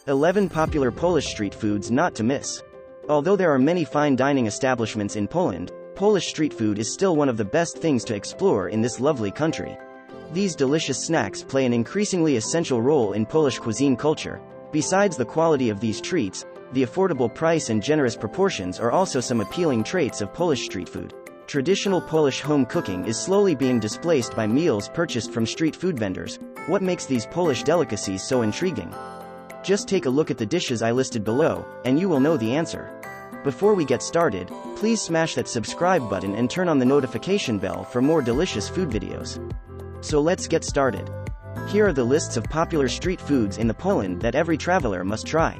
11 Popular Polish Street Foods Not to Miss. Although there are many fine dining establishments in Poland, Polish street food is still one of the best things to explore in this lovely country. These delicious snacks play an increasingly essential role in Polish cuisine culture. Besides the quality of these treats, the affordable price and generous proportions are also some appealing traits of Polish street food. Traditional Polish home cooking is slowly being displaced by meals purchased from street food vendors. What makes these Polish delicacies so intriguing? Just take a look at the dishes I listed below, and you will know the answer. Before we get started, please smash that subscribe button and turn on the notification bell for more delicious food videos. So let's get started. Here are the lists of popular street foods in the Poland that every traveler must try.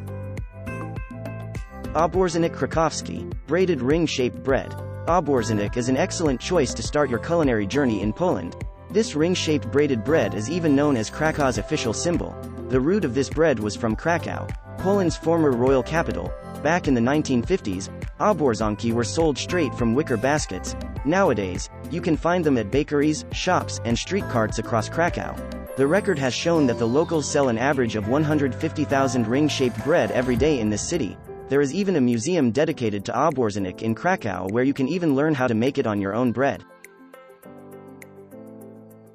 Obwarzanek Krakowski, braided ring-shaped bread. Obwarzanek is an excellent choice to start your culinary journey in Poland. This ring-shaped braided bread is even known as Krakow's official symbol. The root of this bread was from Krakow, Poland's former royal capital. Back in the 1950s, obwarzanki were sold straight from wicker baskets. Nowadays, you can find them at bakeries, shops, and street carts across Krakow. The record has shown that the locals sell an average of 150,000 ring-shaped bread every day in this city. There is even a museum dedicated to obwarzanek in Krakow where you can even learn how to make it on your own bread.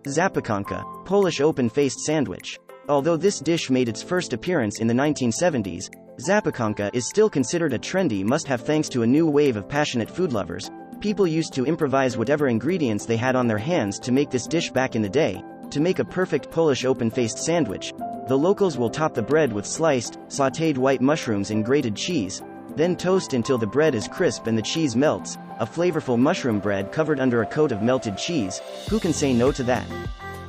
Zapiekanka, Polish open-faced sandwich. Although this dish made its first appearance in the 1970s, zapiekanka is still considered a trendy must-have thanks to a new wave of passionate food lovers. People used to improvise whatever ingredients they had on their hands to make this dish back in the day. To make a perfect Polish open-faced sandwich, the locals will top the bread with sliced, sautéed white mushrooms and grated cheese, then toast until the bread is crisp and the cheese melts. A flavorful mushroom bread covered under a coat of melted cheese. Who can say no to that?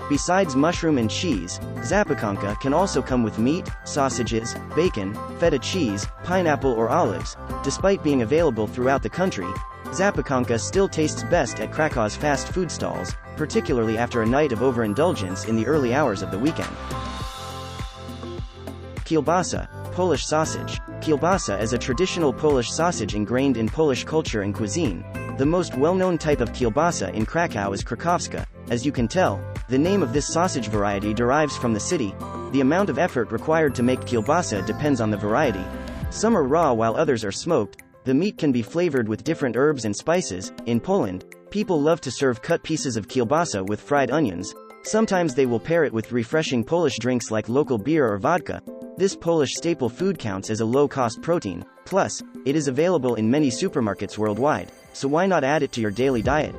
Besides mushroom and cheese, zapiekanka can also come with meat, sausages, bacon, feta cheese, pineapple or olives. Despite being available throughout the country, zapiekanka still tastes best at Krakow's fast food stalls, particularly after a night of overindulgence in the early hours of the weekend. Kielbasa, Polish sausage. Kielbasa is a traditional Polish sausage ingrained in Polish culture and cuisine. The most well-known type of kielbasa in Krakow is Krakowska. As you can tell, the name of this sausage variety derives from the city. The amount of effort required to make kielbasa depends on the variety. Some are raw while others are smoked. The meat can be flavored with different herbs and spices. In Poland, people love to serve cut pieces of kielbasa with fried onions. Sometimes they will pair it with refreshing Polish drinks like local beer or vodka. This Polish staple food counts as a low-cost protein. Plus, it is available in many supermarkets worldwide, so why not add it to your daily diet?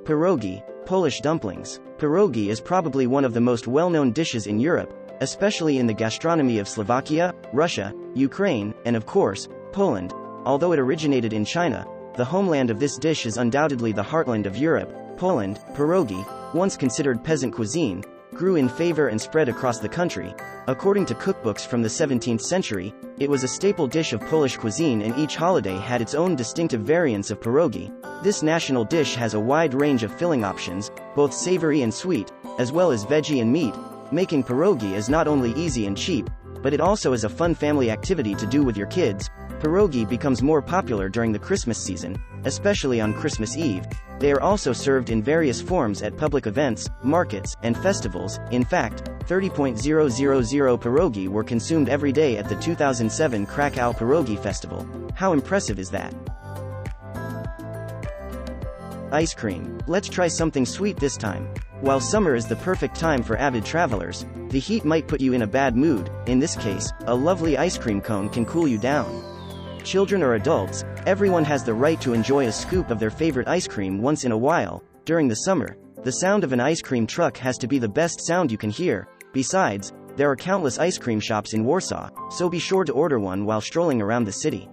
Pierogi, Polish dumplings. Pierogi is probably one of the most well-known dishes in Europe, especially in the gastronomy of Slovakia, Russia, Ukraine, and of course, Poland. Although it originated in China, the homeland of this dish is undoubtedly the heartland of Europe. Poland, pierogi, once considered peasant cuisine, grew in favor and spread across the country. According to cookbooks from the 17th century, it was a staple dish of Polish cuisine and each holiday had its own distinctive variants of pierogi. This national dish has a wide range of filling options, both savory and sweet, as well as veggie and meat. Making pierogi is not only easy and cheap, but it also is a fun family activity to do with your kids. Pierogi becomes more popular during the Christmas season, especially on Christmas Eve. They are also served in various forms at public events, markets, and festivals. In fact, 30,000 pierogi were consumed every day at the 2007 Krakow Pierogi Festival. How impressive is that? Ice cream. Let's try something sweet this time. While summer is the perfect time for avid travelers, the heat might put you in a bad mood. In this case, a lovely ice cream cone can cool you down. Children or adults, everyone has the right to enjoy a scoop of their favorite ice cream once in a while. During the summer, the sound of an ice cream truck has to be the best sound you can hear. Besides, there are countless ice cream shops in Warsaw, so be sure to order one while strolling around the city.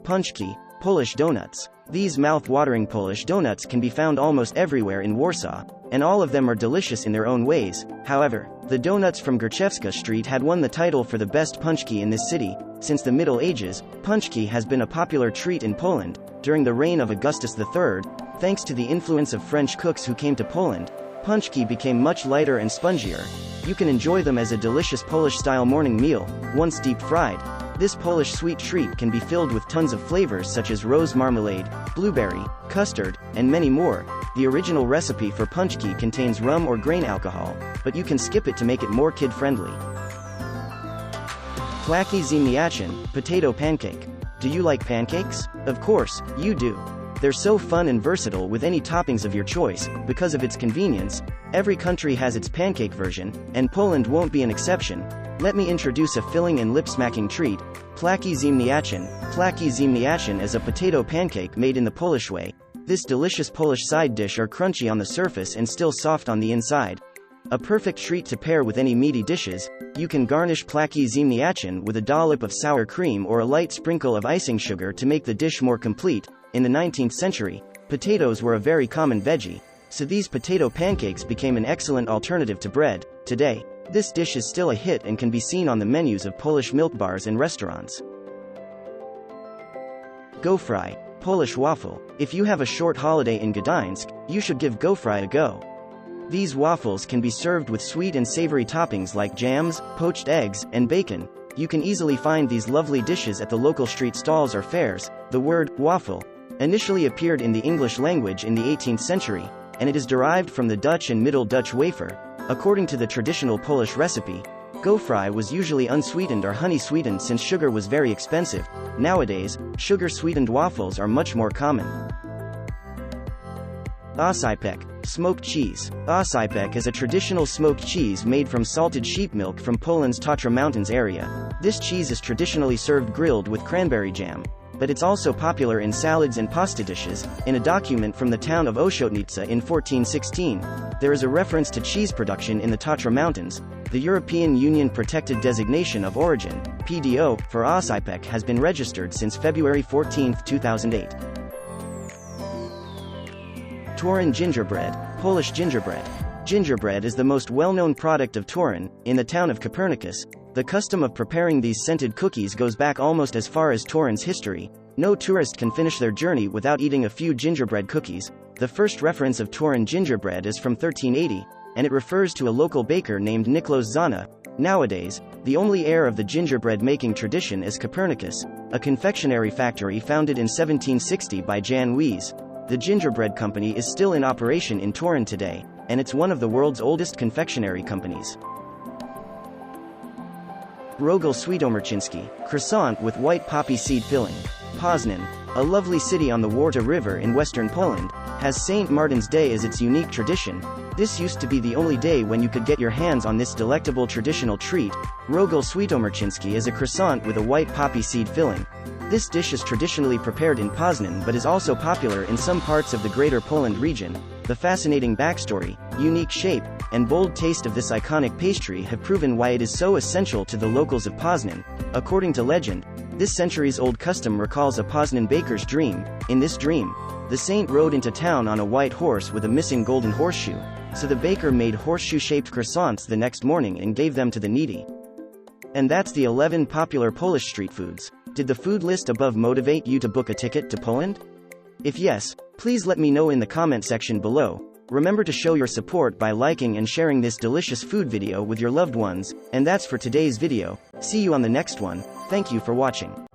Paczki, Polish donuts. These mouth-watering Polish donuts can be found almost everywhere in Warsaw, and all of them are delicious in their own ways. However, the donuts from Górczewska Street had won the title for the best pancake in this city. Since the Middle Ages, pancake has been a popular treat in Poland. During the reign of Augustus III, thanks to the influence of French cooks who came to Poland, pancake became much lighter and spongier. You can enjoy them as a delicious Polish-style morning meal, once deep-fried. This Polish sweet treat can be filled with tons of flavors such as rose marmalade, blueberry, custard, and many more. The original recipe for Pancake contains rum or grain alcohol, but you can skip it to make it more kid-friendly. Placki Ziemniaczane, potato pancake. Do you like pancakes? Of course, you do. They're so fun and versatile with any toppings of your choice. Because of its convenience, every country has its pancake version, and Poland won't be an exception. Let me introduce a filling and lip-smacking treat, Placki Ziemniaczane. Placki Ziemniaczane is a potato pancake made in the Polish way. This delicious Polish side dish are crunchy on the surface and still soft on the inside. A perfect treat to pair with any meaty dishes. You can garnish Placki Ziemniaczane with a dollop of sour cream or a light sprinkle of icing sugar to make the dish more complete. In the 19th century, potatoes were a very common veggie, so these potato pancakes became an excellent alternative to bread. Today, this dish is still a hit and can be seen on the menus of Polish milk bars and restaurants. Gofry, Polish waffle. If you have a short holiday in Gdańsk, you should give Gofry a go. These waffles can be served with sweet and savory toppings like jams, poached eggs, and bacon. You can easily find these lovely dishes at the local street stalls or fairs. The word waffle initially appeared in the English language in the 18th century, and it is derived from the Dutch and Middle Dutch wafer. According to the traditional Polish recipe, Gofry was usually unsweetened or honey-sweetened since sugar was very expensive. Nowadays, sugar-sweetened waffles are much more common. Oscypek, smoked cheese. Oscypek is a traditional smoked cheese made from salted sheep milk from Poland's Tatra Mountains area. This cheese is traditionally served grilled with cranberry jam, but it's also popular in salads and pasta dishes. In a document from the town of Oświętnica in 1416, there is a reference to cheese production in the Tatra Mountains. The European Union Protected Designation of Origin, PDO, for Oscypek has been registered since February 14, 2008. Toruń gingerbread, Polish gingerbread. Gingerbread is the most well-known product of Toruń, in the town of Copernicus. The custom of preparing these scented cookies goes back almost as far as Toruń's history. No tourist can finish their journey without eating a few gingerbread cookies. The first reference of Toruń gingerbread is from 1380, and it refers to a local baker named Nicholas Zana. Nowadays, the only heir of the gingerbread making tradition is Copernicus, a confectionery factory founded in 1760 by Jan Wies. The gingerbread company is still in operation in Toruń today, and it's one of the world's oldest confectionery companies. Rogal Świętomarciński, croissant with white poppy seed filling. Poznan, a lovely city on the Warta River in western Poland, has St. Martin's Day as its unique tradition. This used to be the only day when you could get your hands on this delectable traditional treat. Rogal Świętomarciński is a croissant with a white poppy seed filling. This dish is traditionally prepared in Poznan but is also popular in some parts of the Greater Poland region. The fascinating backstory, unique shape, and bold taste of this iconic pastry have proven why it is so essential to the locals of Poznan. According to legend, this centuries-old custom recalls a Poznan baker's dream. In this dream, the saint rode into town on a white horse with a missing golden horseshoe, so the baker made horseshoe-shaped croissants the next morning and gave them to the needy. And that's the 11 popular Polish street foods. Did the food list above motivate you to book a ticket to Poland? If yes, please let me know in the comment section below. Remember to show your support by liking and sharing this delicious food video with your loved ones. And that's for today's video. See you on the next one. Thank you for watching.